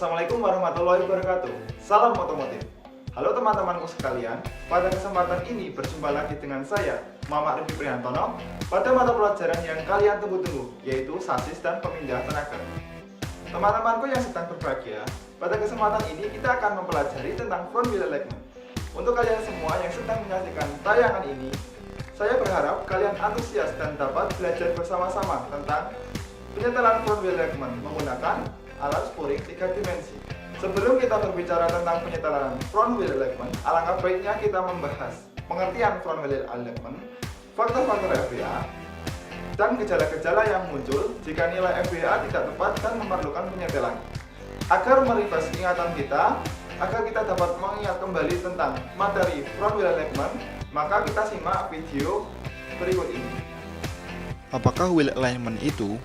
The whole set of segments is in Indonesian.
Assalamualaikum warahmatullahi wabarakatuh. Salam otomotif. Halo teman-temanku sekalian, pada kesempatan ini berjumpa lagi dengan saya, Muhammad Rifki Prihantono, pada mata pelajaran yang kalian tunggu-tunggu, yaitu sasis dan pemindah tenaga. Teman-temanku yang sedang berbahagia, pada kesempatan ini kita akan mempelajari tentang front wheel alignment. Untuk kalian semua yang sedang menyaksikan tayangan ini, saya berharap kalian antusias dan dapat belajar bersama-sama tentang penyetelan front wheel alignment menggunakan alat spuring 3 dimensi. Sebelum kita berbicara tentang penyetelan front wheel alignment, alangkah baiknya kita membahas pengertian front wheel alignment, faktor-faktor FWA, dan gejala-gejala yang muncul jika nilai FWA tidak tepat dan memerlukan penyetelan. Agar merefresh ingatan kita, agar kita dapat mengingat kembali tentang materi front wheel alignment, maka kita simak video berikut ini. Apakah wheel alignment itu?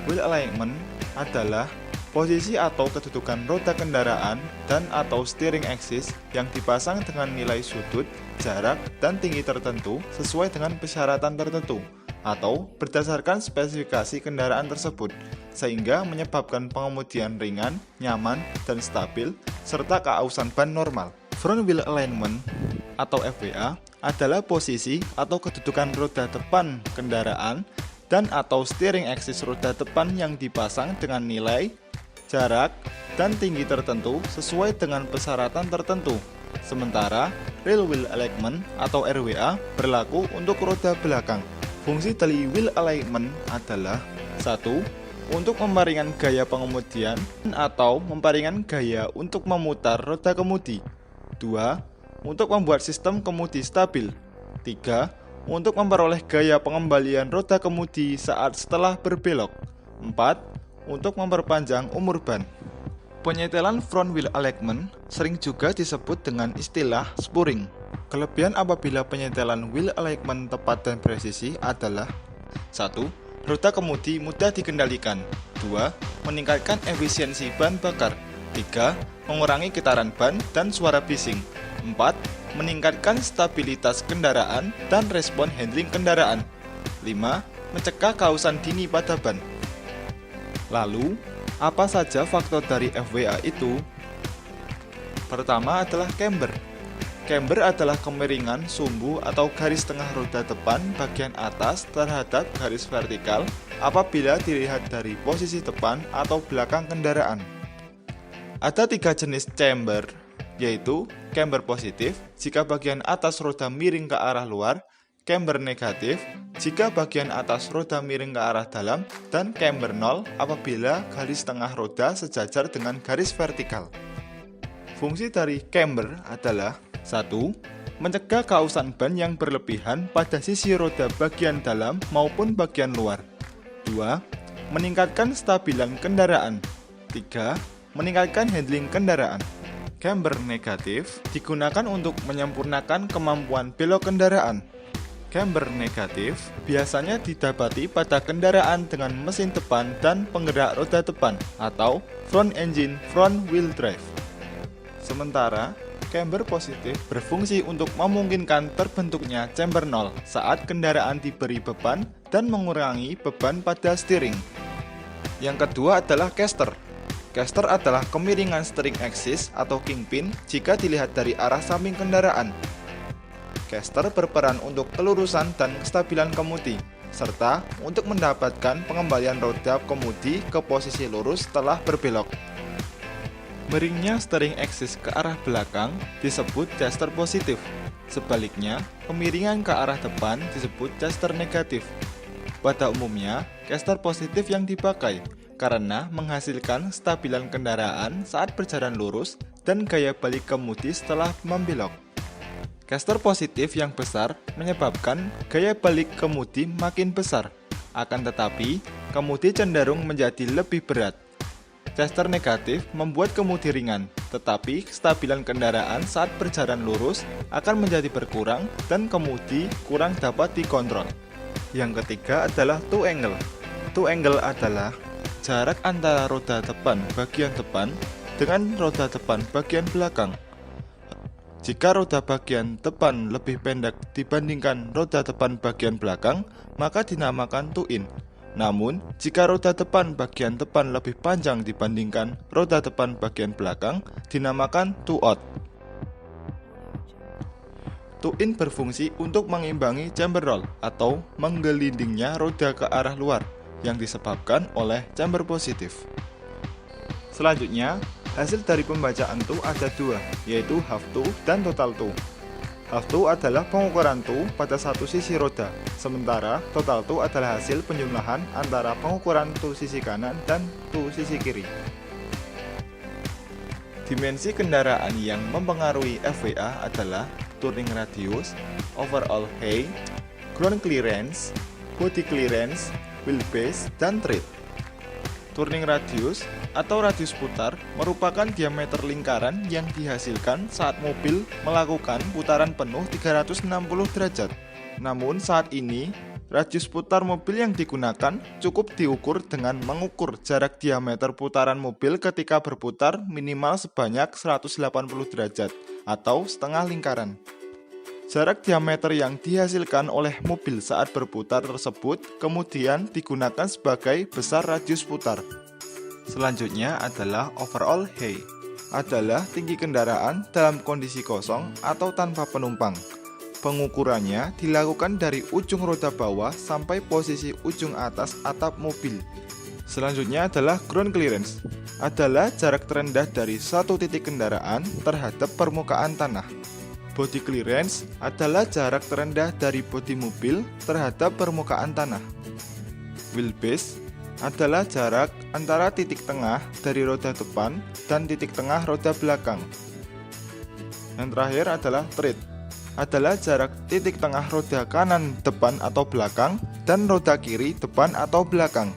Wheel alignment adalah posisi atau kedudukan roda kendaraan dan atau steering axis yang dipasang dengan nilai sudut, jarak, dan tinggi tertentu sesuai dengan persyaratan tertentu atau berdasarkan spesifikasi kendaraan tersebut, sehingga menyebabkan pengemudian ringan, nyaman, dan stabil, serta keausan ban normal. Front wheel alignment atau FWA adalah posisi atau kedudukan roda depan kendaraan dan atau steering axis roda depan yang dipasang dengan nilai, jarak, dan tinggi tertentu sesuai dengan persyaratan tertentu. Sementara rear wheel alignment atau RWA berlaku untuk roda belakang. Fungsi dari wheel alignment adalah 1. Untuk memperingan gaya pengemudian atau memperingan gaya untuk memutar roda kemudi. 2. Untuk membuat sistem kemudi stabil. 3. Untuk memperoleh gaya pengembalian roda kemudi saat setelah berbelok. 4. Untuk memperpanjang umur ban. Penyetelan front wheel alignment sering juga disebut dengan istilah spuring. Kelebihan apabila penyetelan wheel alignment tepat dan presisi adalah 1. Roda kemudi mudah dikendalikan. 2. Meningkatkan efisiensi ban bakar. 3. Mengurangi getaran ban dan suara bising. 4. Meningkatkan stabilitas kendaraan dan respon handling kendaraan. 5. Mencegah kausan dini pada ban. Lalu, apa saja faktor dari FWA itu? Pertama adalah camber. Camber adalah kemiringan sumbu atau garis tengah roda depan bagian atas terhadap garis vertikal apabila dilihat dari posisi depan atau belakang kendaraan. Ada 3 jenis camber, yaitu camber positif jika bagian atas roda miring ke arah luar, camber negatif jika bagian atas roda miring ke arah dalam, dan camber 0 apabila garis tengah roda sejajar dengan garis vertikal. Fungsi dari camber adalah 1. Mencegah kausan ban yang berlebihan pada sisi roda bagian dalam maupun bagian luar. 2. Meningkatkan stabilan kendaraan. 3. Meningkatkan handling kendaraan. Camber negatif digunakan untuk menyempurnakan kemampuan belok kendaraan. Camber negatif biasanya didapati pada kendaraan dengan mesin depan dan penggerak roda depan atau front engine front wheel drive. Sementara camber positif berfungsi untuk memungkinkan terbentuknya chamber 0 saat kendaraan diberi beban dan mengurangi beban pada steering. Yang kedua adalah caster. Caster adalah kemiringan steering axis atau kingpin jika dilihat dari arah samping kendaraan. Caster berperan untuk kelurusan dan kestabilan kemudi, serta untuk mendapatkan pengembalian roda kemudi ke posisi lurus setelah berbelok. Miringnya steering axis ke arah belakang disebut caster positif. Sebaliknya, kemiringan ke arah depan disebut caster negatif. Pada umumnya, caster positif yang dipakai karena menghasilkan stabilan kendaraan saat berjalan lurus dan gaya balik kemudi setelah membelok. Caster positif yang besar menyebabkan gaya balik kemudi makin besar, akan tetapi kemudi cenderung menjadi lebih berat. Caster negatif membuat kemudi ringan, tetapi kestabilan kendaraan saat berjalan lurus akan menjadi berkurang dan kemudi kurang dapat dikontrol. Yang ketiga adalah toe angle. Toe angle adalah jarak antara roda depan bagian depan dengan roda depan bagian belakang. Jika roda bagian depan lebih pendek dibandingkan roda depan bagian belakang, maka dinamakan toe in. Namun, jika roda depan bagian depan lebih panjang dibandingkan roda depan bagian belakang, dinamakan two-out. Two-in berfungsi untuk mengimbangi chamber roll atau menggelindingnya roda ke arah luar yang disebabkan oleh chamber positif. Selanjutnya, hasil dari pembacaan two ada dua, yaitu half two dan total two. Half two adalah pengukuran two pada satu sisi roda, sementara total two adalah hasil penjumlahan antara pengukuran two sisi kanan dan two sisi kiri. Dimensi kendaraan yang mempengaruhi FWA adalah turning radius, overall height, ground clearance, body clearance, wheelbase, dan tread. Turning radius atau radius putar merupakan diameter lingkaran yang dihasilkan saat mobil melakukan putaran penuh 360 derajat. Namun saat ini, radius putar mobil yang digunakan cukup diukur dengan mengukur jarak diameter putaran mobil ketika berputar minimal sebanyak 180 derajat atau setengah lingkaran. Jarak diameter yang dihasilkan oleh mobil saat berputar tersebut kemudian digunakan sebagai besar radius putar. Selanjutnya adalah overall height, adalah tinggi kendaraan dalam kondisi kosong atau tanpa penumpang. Pengukurannya dilakukan dari ujung roda bawah sampai posisi ujung atas atap mobil. Selanjutnya adalah ground clearance, adalah jarak terendah dari satu titik kendaraan terhadap permukaan tanah. Body clearance adalah jarak terendah dari bodi mobil terhadap permukaan tanah. Wheelbase adalah jarak antara titik tengah dari roda depan dan titik tengah roda belakang. Yang terakhir adalah tread, adalah jarak titik tengah roda kanan depan atau belakang dan roda kiri depan atau belakang.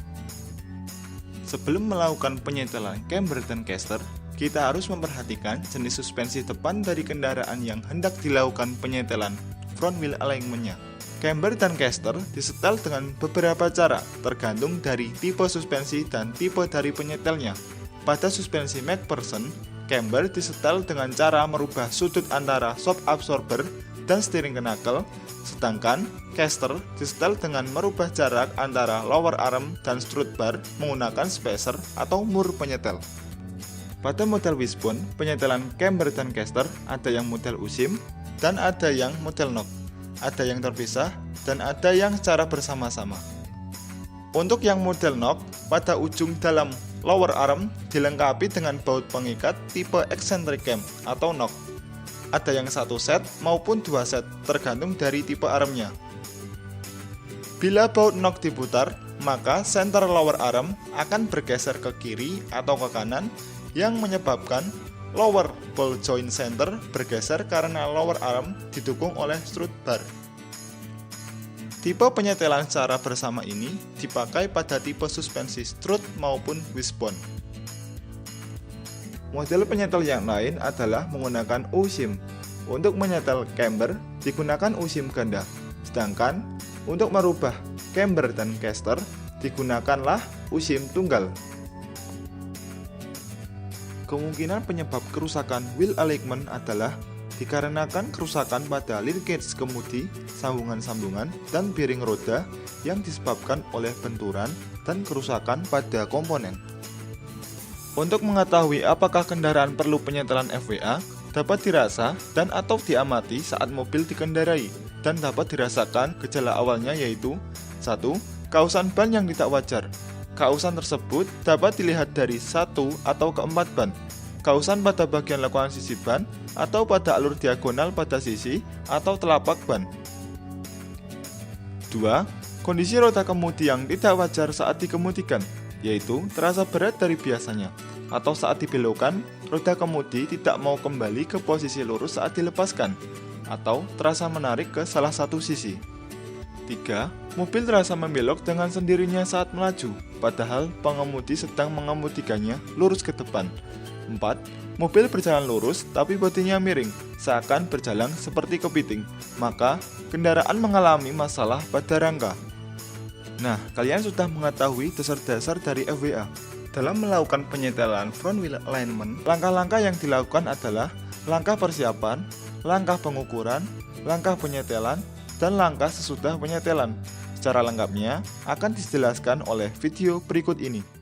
Sebelum melakukan penyetelan camber dan caster, kita harus memperhatikan jenis suspensi depan dari kendaraan yang hendak dilakukan penyetelan front wheel alignment-nya. Camber dan caster disetel dengan beberapa cara, tergantung dari tipe suspensi dan tipe dari penyetelnya. Pada suspensi McPherson, camber disetel dengan cara merubah sudut antara shock absorber dan steering knuckle, sedangkan caster disetel dengan merubah jarak antara lower arm dan strut bar menggunakan spacer atau mur penyetel. Pada model wishbone, penyetelan camber dan caster ada yang model USIM dan ada yang model knock, ada yang terpisah dan ada yang secara bersama-sama. Untuk yang model knock, pada ujung dalam lower arm dilengkapi dengan baut pengikat tipe eccentric cam atau knock. Ada yang satu set maupun dua set tergantung dari tipe armnya. Bila baut knock diputar, maka center lower arm akan bergeser ke kiri atau ke kanan yang menyebabkan lower ball joint center bergeser karena lower arm didukung oleh strut bar. Tipe penyetelan secara bersama ini dipakai pada tipe suspensi strut maupun wishbone. Model penyetel yang lain adalah menggunakan U-shim. Untuk menyetel camber digunakan U-shim ganda, sedangkan untuk merubah camber dan caster digunakanlah U-shim tunggal. Kemungkinan penyebab kerusakan wheel alignment adalah dikarenakan kerusakan pada linkage kemudi, sambungan-sambungan, dan bearing roda yang disebabkan oleh benturan dan kerusakan pada komponen. Untuk mengetahui apakah kendaraan perlu penyetelan FWA, dapat dirasa dan atau diamati saat mobil dikendarai, dan dapat dirasakan gejala awalnya yaitu 1. Kausan ban yang tidak wajar. Kausan tersebut dapat dilihat dari 1 atau keempat ban. Kausan pada bagian lekukan sisi ban atau pada alur diagonal pada sisi atau telapak ban. 2. Kondisi roda kemudi yang tidak wajar saat dikemudikan, yaitu terasa berat dari biasanya, atau saat dibelokkan, roda kemudi tidak mau kembali ke posisi lurus saat dilepaskan, atau terasa menarik ke salah satu sisi. 3. Mobil terasa membelok dengan sendirinya saat melaju, padahal pengemudi sedang mengemudikannya lurus ke depan. 4. Mobil berjalan lurus tapi bodinya miring, seakan berjalan seperti kepiting, maka kendaraan mengalami masalah pada rangka. Nah, kalian sudah mengetahui dasar-dasar dari FWA. Dalam melakukan penyetelan front wheel alignment, langkah-langkah yang dilakukan adalah langkah persiapan, langkah pengukuran, langkah penyetelan, dan langkah sesudah penyetelan. Cara lengkapnya akan dijelaskan oleh video berikut ini.